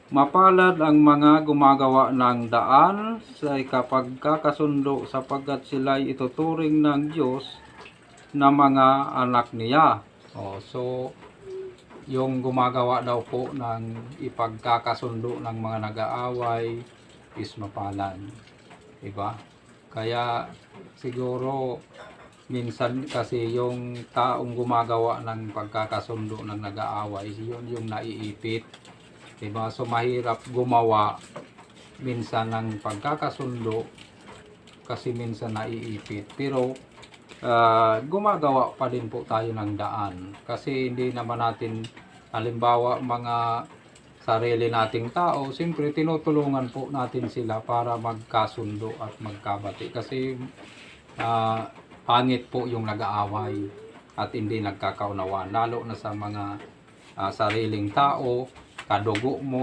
Mapalad ang mga gumagawa ng daan sa kapagkakasundo sapagkat sila'y ituturing ng Diyos na mga anak niya. So, yung gumagawa daw po ng ipagkakasundo ng mga nag-aaway is mapalad. Diba? Kaya siguro minsan kasi yung taong gumagawa ng pagkakasundo ng nag-aaway, yun yung naiipit. Diba? So mahirap gumawa minsan ng pagkakasundo kasi minsan naiipit. Pero gumagawa pa din po tayo ng daan. Kasi hindi naman natin, halimbawa mga sarili nating tao, siyempre tinutulungan po natin sila para magkasundo at magkabati. Kasi pangit po yung nag-aaway at hindi nagkakaunawaan. Lalo na sa mga sariling tao, kadugo mo,